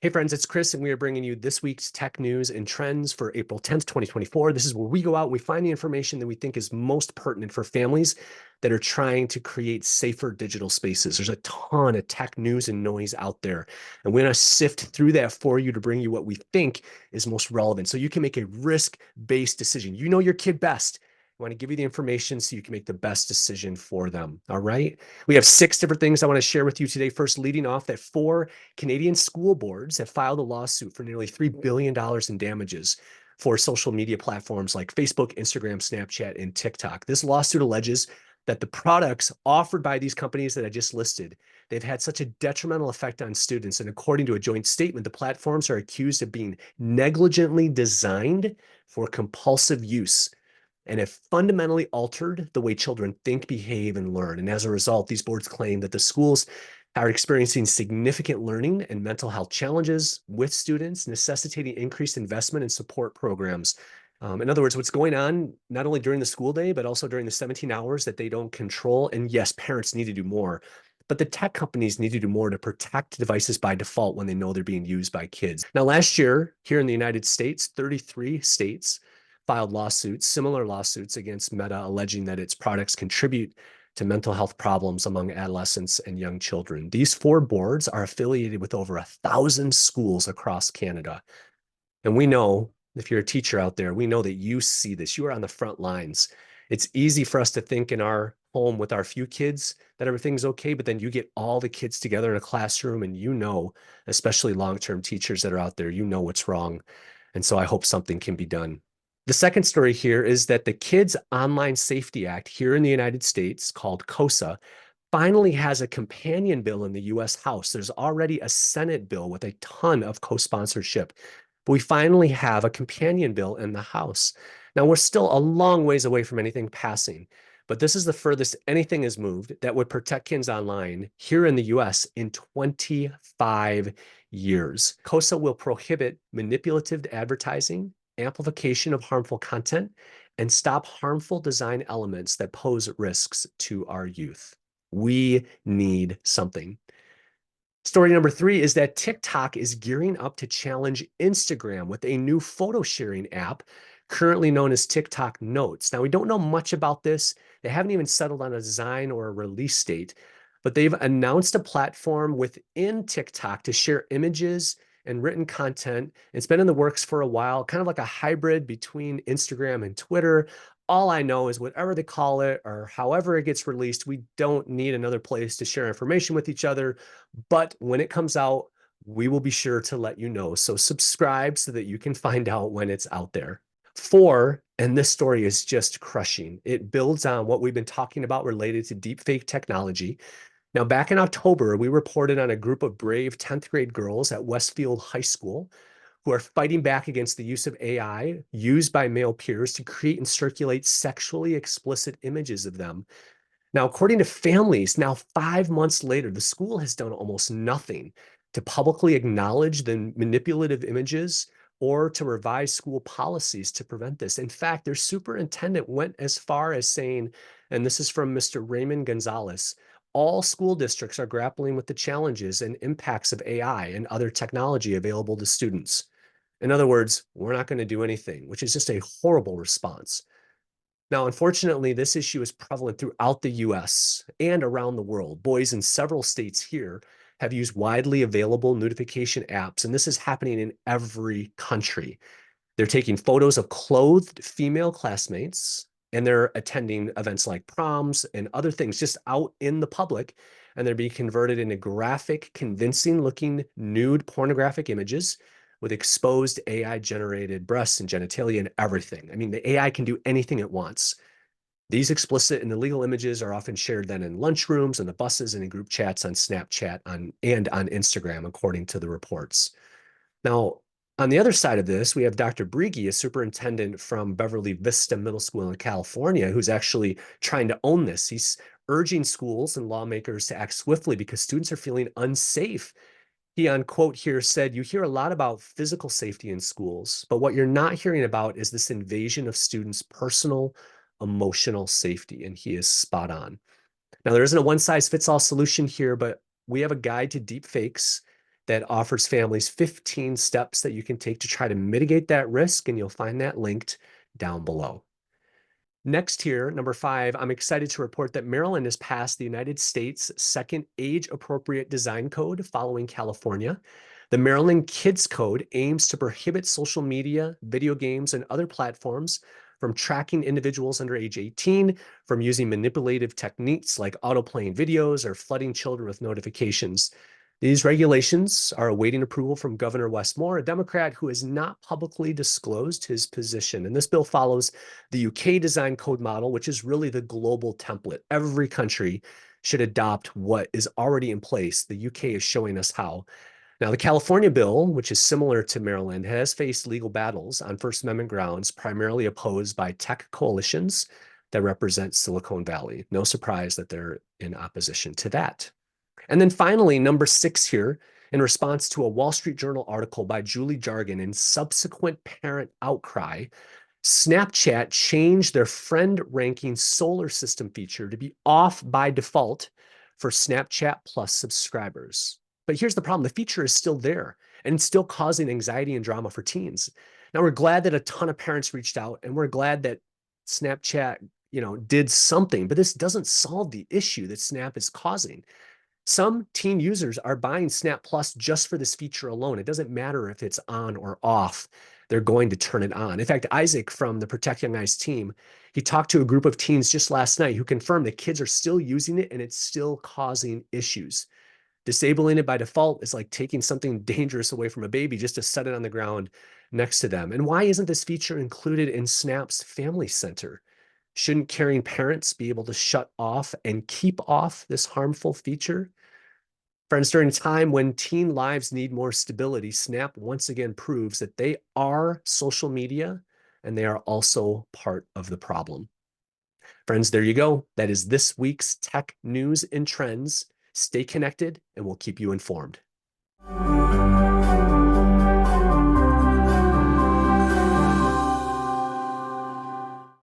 Hey friends, it's Chris, and we are bringing you this week's tech news and trends for April 10th, 2024. This is where we go out and we find the information that we think is most pertinent for families that are trying to create safer digital spaces. There's a ton of tech news and noise out there, and we're going to sift through that for you to bring you what we think is most relevant so you can make a risk-based decision. You know your kid best. I want to give you the information so you can make the best decision for them. All right. We have 6 different things I want to share with you today. First, leading off, that 4 Canadian school boards have filed a lawsuit for nearly $3 billion in damages for social media platforms like Facebook, Instagram, Snapchat, and TikTok. This lawsuit alleges that the products offered by these companies that I just listed, they've had such a detrimental effect on students. And according to a joint statement, the platforms are accused of being negligently designed for compulsive use and have fundamentally altered the way children think, behave, and learn. And as a result, these boards claim that the schools are experiencing significant learning and mental health challenges with students, necessitating increased investment and support programs. In other words, what's going on not only during the school day, but also during the 17 hours that they don't control. And yes, parents need to do more, but the tech companies need to do more to protect devices by default when they know they're being used by kids. Now, last year here in the United States, 33 states filed lawsuits, similar lawsuits against Meta, alleging that its products contribute to mental health problems among adolescents and young children. These 4 boards are affiliated with over 1,000 schools across Canada. And we know, if you're a teacher out there, we know that you see this. You are on the front lines. It's easy for us to think in our home with our few kids that everything's okay, but then you get all the kids together in a classroom and you know, especially long-term teachers that are out there, you know what's wrong. And so I hope something can be done. The second story here is that the Kids Online Safety Act here in the United States, called KOSA, finally has a companion bill in the US House. There's already a Senate bill with a ton of co-sponsorship, but we finally have a companion bill in the House. Now, we're still a long ways away from anything passing, but this is the furthest anything has moved that would protect kids online here in the US in 25 years. KOSA will prohibit manipulative advertising, amplification of harmful content, and stop harmful design elements that pose risks to our youth. We need something. Story number 3 is that TikTok is gearing up to challenge Instagram with a new photo sharing app currently known as TikTok Notes. Now, we don't know much about this. They haven't even settled on a design or a release date, but they've announced a platform within TikTok to share images and written content. It's been in the works for a while, kind of like a hybrid between Instagram and Twitter. All I know is whatever they call it or however it gets released, we don't need another place to share information with each other. But when it comes out, we will be sure to let you know. So subscribe so that you can find out when it's out there. 4, and this story is just crushing. It builds on what we've been talking about related to deepfake technology. Now, back in October, we reported on a group of brave 10th grade girls at Westfield High School who are fighting back against the use of AI used by male peers to create and circulate sexually explicit images of them. Now, according to families, now 5 months later, the school has done almost nothing to publicly acknowledge the manipulative images or to revise school policies to prevent this. In fact, their superintendent went as far as saying, and this is from Mr. Raymond Gonzalez, all school districts are grappling with the challenges and impacts of AI and other technology available to students. In other words, we're not going to do anything, which is just a horrible response. Now, unfortunately, this issue is prevalent throughout the US and around the world. Boys in several states here have used widely available notification apps, and this is happening in every country. They're taking photos of clothed female classmates, and they're attending events like proms and other things just out in the public, and they're being converted into graphic, convincing-looking nude pornographic images with exposed AI-generated breasts and genitalia and everything. I mean, the AI can do anything it wants. These explicit and illegal images are often shared then in lunchrooms, and the buses, and in group chats on Snapchat and on Instagram, according to the reports. Now, on the other side of this, we have Dr. Brigi, a superintendent from Beverly Vista Middle School in California, who's actually trying to own this. He's urging schools and lawmakers to act swiftly because students are feeling unsafe. He, on quote here, said, "You hear a lot about physical safety in schools, but what you're not hearing about is this invasion of students' personal, emotional safety." And he is spot on. Now, there isn't a one-size-fits-all solution here, but we have a guide to deep fakes that offers families 15 steps that you can take to try to mitigate that risk, and you'll find that linked down below. Next here, number 5, I'm excited to report that Maryland has passed the United States' second age-appropriate design code following California. The Maryland Kids Code aims to prohibit social media, video games, and other platforms from tracking individuals under age 18, from using manipulative techniques like auto-playing videos or flooding children with notifications. These regulations are awaiting approval from Governor Wes Moore, a Democrat who has not publicly disclosed his position. And this bill follows the UK design code model, which is really the global template. Every country should adopt what is already in place. The UK is showing us how. Now, the California bill, which is similar to Maryland, has faced legal battles on First Amendment grounds, primarily opposed by tech coalitions that represent Silicon Valley. No surprise that they're in opposition to that. And then finally, number 6 here, in response to a Wall Street Journal article by Julie Jargon and subsequent parent outcry, Snapchat changed their friend ranking solar system feature to be off by default for Snapchat Plus subscribers. But here's the problem. The feature is still there, and it's still causing anxiety and drama for teens. Now, we're glad that a ton of parents reached out, and we're glad that Snapchat, did something, but this doesn't solve the issue that Snap is causing. Some teen users are buying Snap Plus just for this feature alone. It doesn't matter if it's on or off. They're going to turn it on. In fact, Isaac from the Protect Young Eyes team, he talked to a group of teens just last night who confirmed that kids are still using it and it's still causing issues. Disabling it by default is like taking something dangerous away from a baby just to set it on the ground next to them. And why isn't this feature included in Snap's Family Center? Shouldn't caring parents be able to shut off and keep off this harmful feature? Friends, during a time when teen lives need more stability, Snap once again proves that they are social media and they are also part of the problem. Friends, there you go. That is this week's tech news and trends. Stay connected and we'll keep you informed.